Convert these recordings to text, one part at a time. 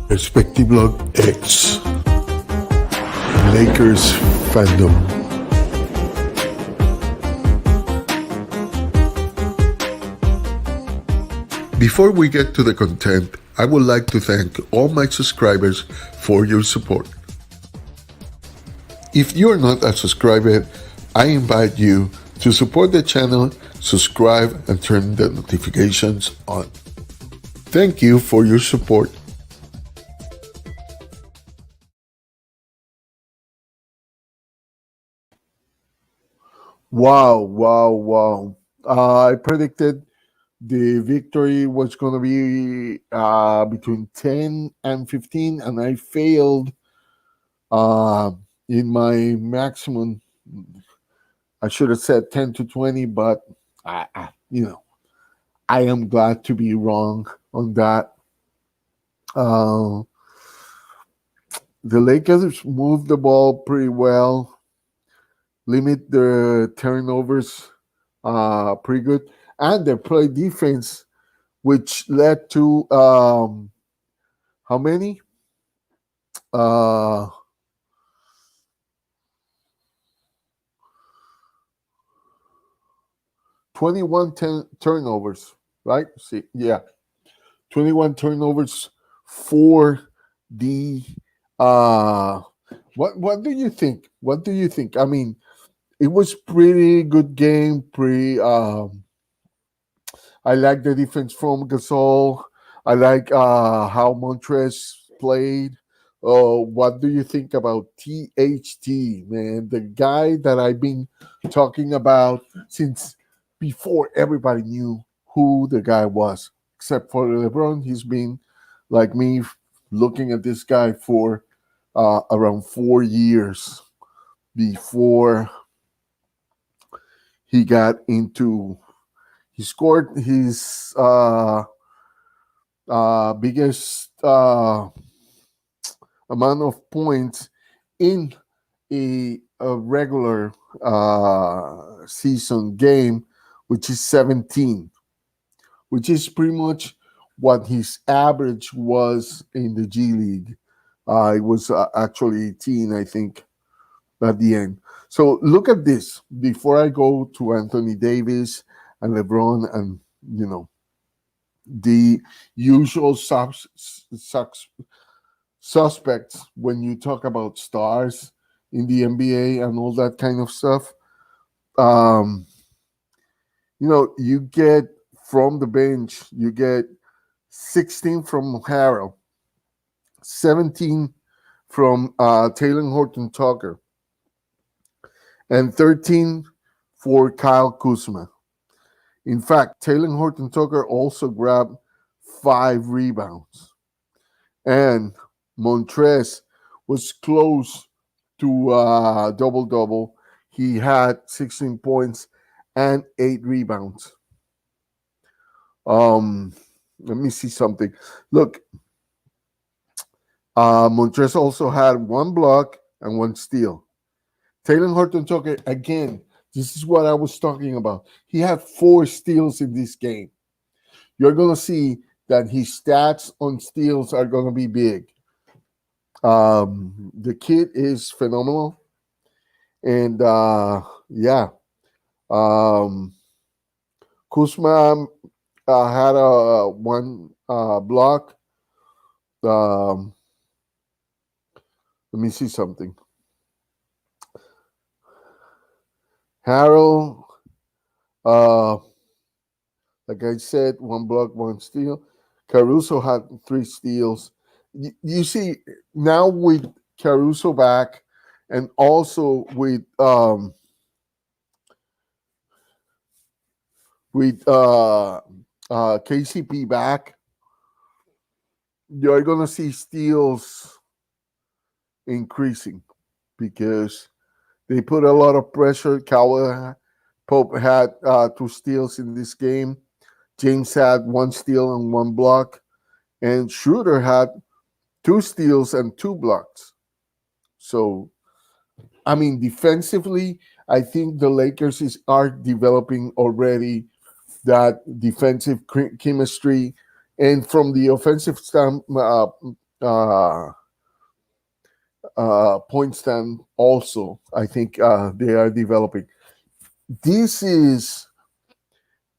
Perspective Blog X Lakers-fandom. Before we get to the content, I would like to thank all my subscribers for your support. If you are not a subscriber, I invite you to support the channel, subscribe, and turn the notifications on. Thank you for your support. Wow. I predicted the victory was going to be between 10 and 15, and I failed in my maximum. I should have said 10 to 20, but I am glad to be wrong on that. The Lakers moved the ball pretty well, limit their turnovers pretty good, and their play defense, which led to how many? 21 turnovers, right? 21 turnovers for the what do you think? I mean, it was pretty good game. I like the defense from Gasol. I like how MONTREZ played. What do you think about THT, man? The guy that I've been talking about since before everybody knew who the guy was, except for LeBron. He's been like me, looking at this guy for around 4 years before he got into. He scored his biggest amount of points in a regular season game, which is 17, which is pretty much what his average was in the G League. It was actually 18, I think, at the end. So look at this. Before I go to Anthony Davis and LeBron and, the usual suspects when you talk about stars in the NBA and all that kind of stuff, you get from the bench, you get 16 from Harrell, 17 from Taylor Horton Tucker, and 13 for Kyle Kuzma. In fact, Taylor Horton Tucker also grabbed 5 rebounds. And MONTREZ was close to double-double. He had 16 points and 8 rebounds. Let me see something. Look, MONTREZ also had 1 block and 1 steal. Taylor Horton Tucker, again, this is what I was talking about. He had 4 steals in this game. You're going to see that his stats on steals are going to be big. The kid is phenomenal. And, Kuzma had 1 block. Let me see something. Harrell, like I said, 1 block, 1 steal. Caruso had 3 steals. You see, now with Caruso back and also with KCP back, you're going to see steals increasing because they put a lot of pressure. Caldwell Pope had 2 steals in this game. James had 1 steal and 1 block. And Schroeder had 2 steals and 2 blocks. So, I mean, defensively, I think the Lakers are developing already that defensive chemistry. And from the offensive uh, point stand also. I think they are developing. This is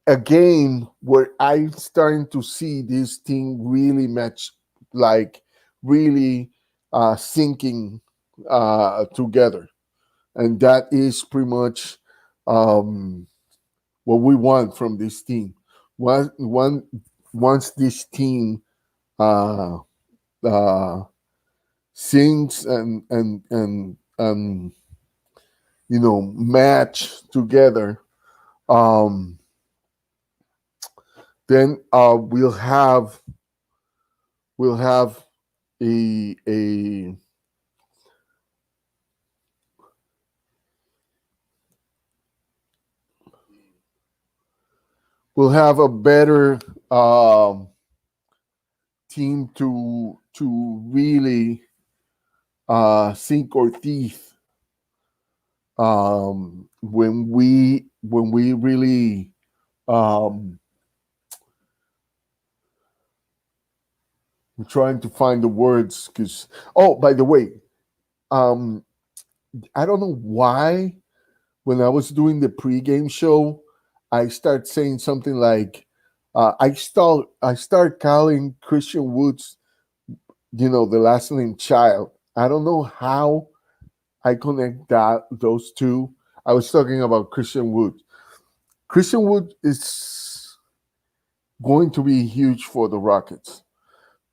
a game where I'm starting to see this thing really match, like really syncing together, and that is pretty much um, what we want from this team. Once this team uh, uh, sings and match together, um, then we'll have a we'll have a better um, team to really sink our teeth when we really I'm trying to find the words because by the way, um, I don't know why when I was doing the pregame show, I start saying something like I start calling Christian Woods, the last name Child. I don't know how I connect those two. I was talking about Christian Wood. Christian Wood is going to be huge for the Rockets.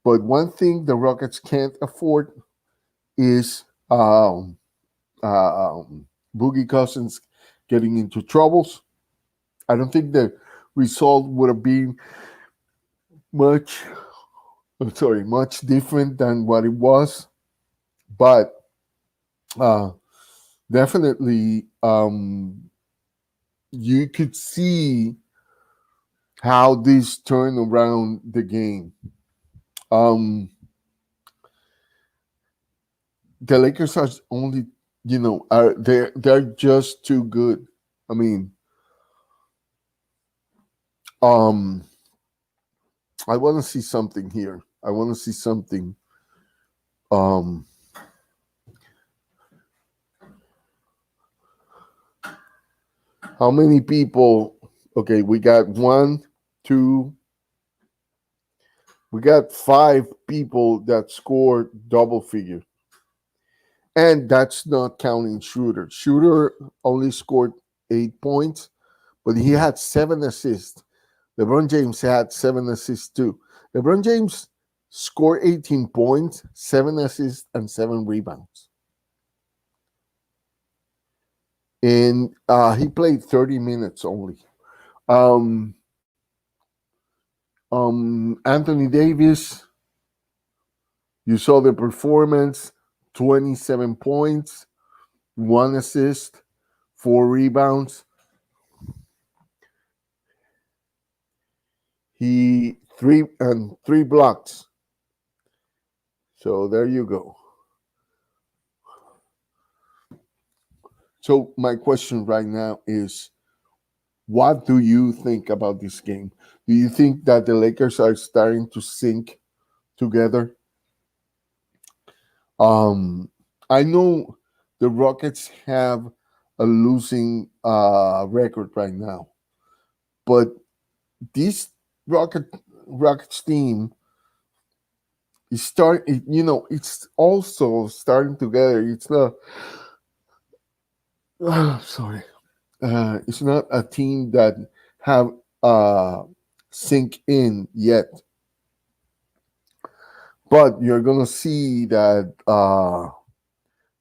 But one thing the Rockets can't afford is Boogie Cousins getting into troubles. I don't think the result would have been much, much different than what it was. But uh, definitely, you could see how this turned around the game. Um, the Lakers are only, are they're just too good. I mean, um, I want to see something here. I want to see something. Um, how many people? Okay, we got one, two. We got 5 people that scored double figure, and that's not counting Shooter. Shooter only scored 8 points, but he had 7 assists. LeBron James had 7 assists too. LeBron James scored 18 points, 7 assists, and 7 rebounds. And he played 30 minutes only. Um, Anthony Davis, you saw the performance, 27 points, 1 assist, 4 rebounds. He three blocks. So there you go. So my question right now is, what do you think about this game? Do you think that the Lakers are starting to sync together? Um, I know the Rockets have a losing record right now, but this Rockets team is it's also starting together. It's not. Sorry, it's not a team that have sink in yet, but you're gonna see that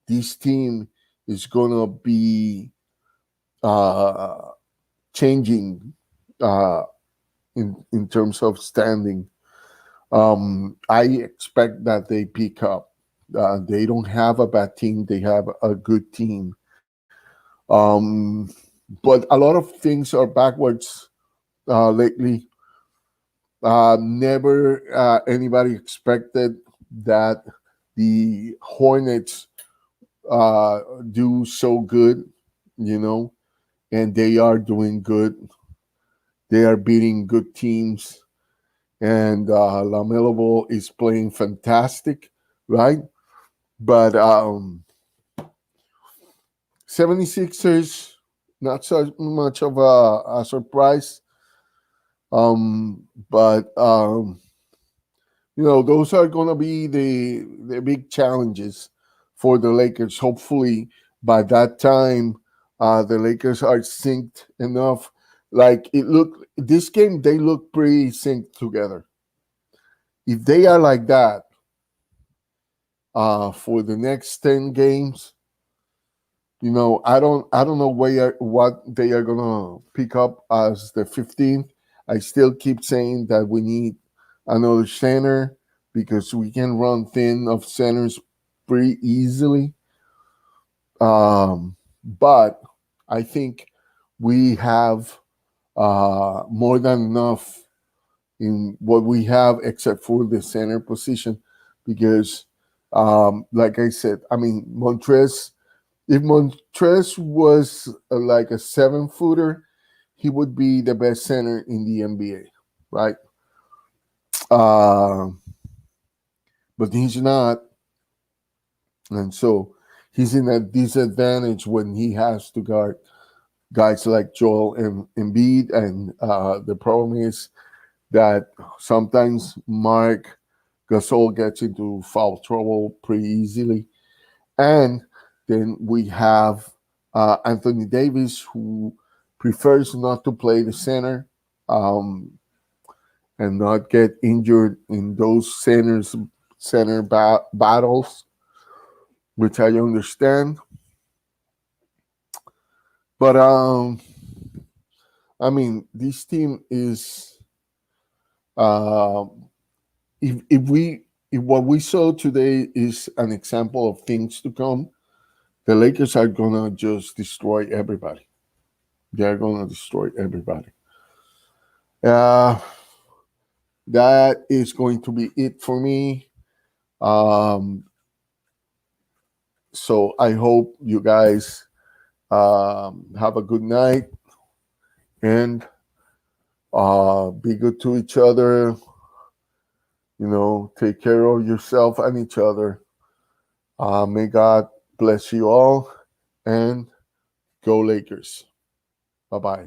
this team is gonna be uh, changing uh, in terms of standing. I expect that they pick up. They don't have a bad team; they have a good team. Um, but a lot of things are backwards lately. Never anybody expected that the Hornets do so good, you know, and they are doing good. They are beating good teams. and LaMelo Ball is playing fantastic, right? But 76ers, not so much of a surprise. But those are going to be the big challenges for the Lakers. Hopefully, by that time, the Lakers are synced enough. Like this game, they look pretty synced together. If they are like that for the next 10 games, I don't know what they are gonna pick up as the 15th. I still keep saying that we need another center because we can run thin of centers pretty easily. But I think we have more than enough in what we have, except for the center position, because, like I said, I mean, Montrez. If Montrez was like a 7-footer, he would be the best center in the NBA, right? Uh, but he's not, and so he's in a disadvantage when he has to guard guys like Joel and Embiid. And the problem is that sometimes Mark Gasol gets into foul trouble pretty easily. And then we have Anthony Davis, who prefers not to play the center um, and not get injured in those center battles, which I understand. But I mean, this team is uh, if what we saw today is an example of things to come, the Lakers are gonna just destroy everybody. They're gonna destroy everybody. Uh, that is going to be it for me. Um, so I hope you guys have a good night and be good to each other. Take care of yourself and each other. May God bless you all and go Lakers. Bye bye.